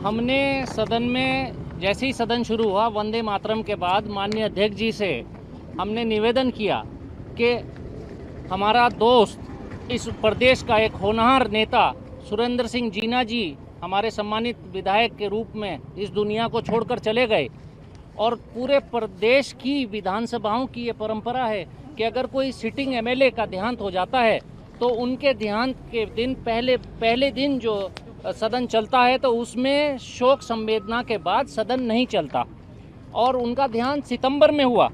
हमने सदन में जैसे ही सदन शुरू हुआ वंदे मातरम के बाद माननीय अध्यक्ष जी से हमने निवेदन किया कि हमारा दोस्त इस प्रदेश का एक होनहार नेता सुरेंद्र सिंह जीना जी हमारे सम्मानित विधायक के रूप में इस दुनिया को छोड़कर चले गए और पूरे प्रदेश की विधानसभाओं की ये परंपरा है कि अगर कोई सिटिंग एमएलए का देहांत हो जाता है तो उनके देहांत के दिन पहले दिन जो सदन चलता है तो उसमें शोक संवेदना के बाद सदन नहीं चलता और उनका देहांत सितंबर में हुआ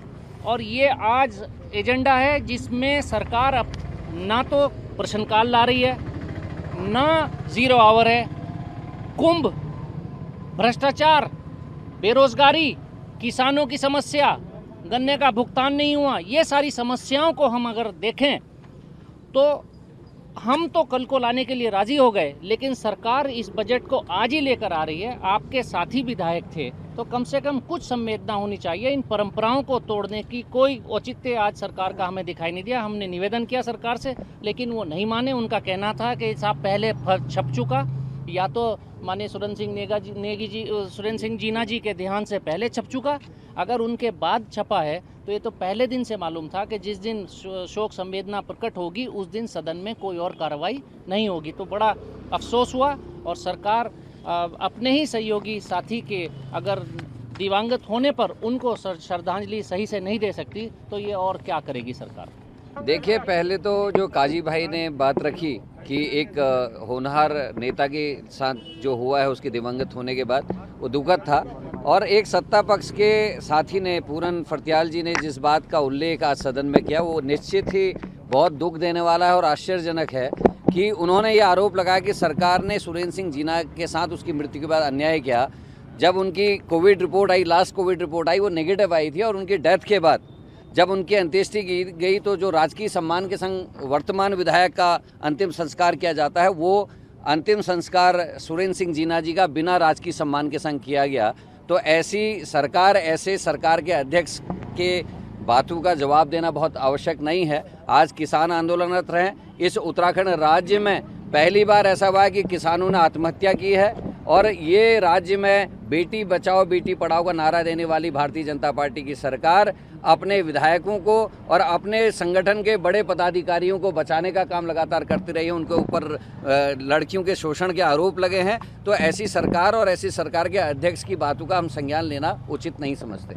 और ये आज एजेंडा है जिसमें सरकार अब ना तो प्रश्नकाल ला रही है ना ज़ीरो आवर है। कुंभ, भ्रष्टाचार, बेरोजगारी, किसानों की समस्या, गन्ने का भुगतान नहीं हुआ, ये सारी समस्याओं को हम अगर देखें तो हम तो कल को लाने के लिए राजी हो गए, लेकिन सरकार इस बजट को आज ही लेकर आ रही है। आपके साथी विधायक थे तो कम से कम कुछ संवेदना होनी चाहिए। इन परंपराओं को तोड़ने की कोई औचित्य आज सरकार का हमें दिखाई नहीं दिया। हमने निवेदन किया सरकार से लेकिन वो नहीं माने। उनका कहना था कि साहब पहले छप चुका, या तो माननीय सुरेंद्र सिंह जीना जी के देहांत से पहले छप चुका। अगर उनके बाद छपा है तो ये तो पहले दिन से मालूम था कि जिस दिन शोक संवेदना प्रकट होगी उस दिन सदन में कोई और कार्रवाई नहीं होगी। तो बड़ा अफसोस हुआ और सरकार अपने ही सहयोगी साथी के अगर दिवंगत होने पर उनको श्रद्धांजलि सही से नहीं दे सकती तो ये और क्या करेगी सरकार। देखिए, पहले तो जो काजी भाई ने बात रखी कि एक होनहार नेता के साथ जो हुआ है उसके दिवंगत होने के बाद वो दुखद था, और एक सत्ता पक्ष के साथी ने पूरन फर्त्याल जी ने जिस बात का उल्लेख आज सदन में किया वो निश्चित ही बहुत दुख देने वाला है और आश्चर्यजनक है कि उन्होंने ये आरोप लगाया कि सरकार ने सुरेंद्र सिंह जीना के साथ उसकी मृत्यु के बाद अन्याय किया। जब उनकी कोविड रिपोर्ट आई, लास्ट कोविड रिपोर्ट आई, वो नेगेटिव आई थी और उनकी डेथ के बाद जब उनकी अंत्येष्टि की गई तो जो राजकीय सम्मान के संग वर्तमान विधायक का अंतिम संस्कार किया जाता है वो अंतिम संस्कार सुरेंद्र सिंह जीना जी का बिना राजकीय सम्मान के संग किया गया। तो ऐसी सरकार, ऐसे सरकार के अध्यक्ष के बातों का जवाब देना बहुत आवश्यक नहीं है। आज किसान आंदोलनरत रहे। इस उत्तराखंड राज्य में पहली बार ऐसा हुआ है कि किसानों ने आत्महत्या की है और ये राज्य में बेटी बचाओ बेटी पढ़ाओ का नारा देने वाली भारतीय जनता पार्टी की सरकार अपने विधायकों को और अपने संगठन के बड़े पदाधिकारियों को बचाने का काम लगातार करती रही है। उनके ऊपर लड़कियों के शोषण के आरोप लगे हैं। तो ऐसी सरकार और ऐसी सरकार के अध्यक्ष की बातों का हम संज्ञान लेना उचित नहीं समझते।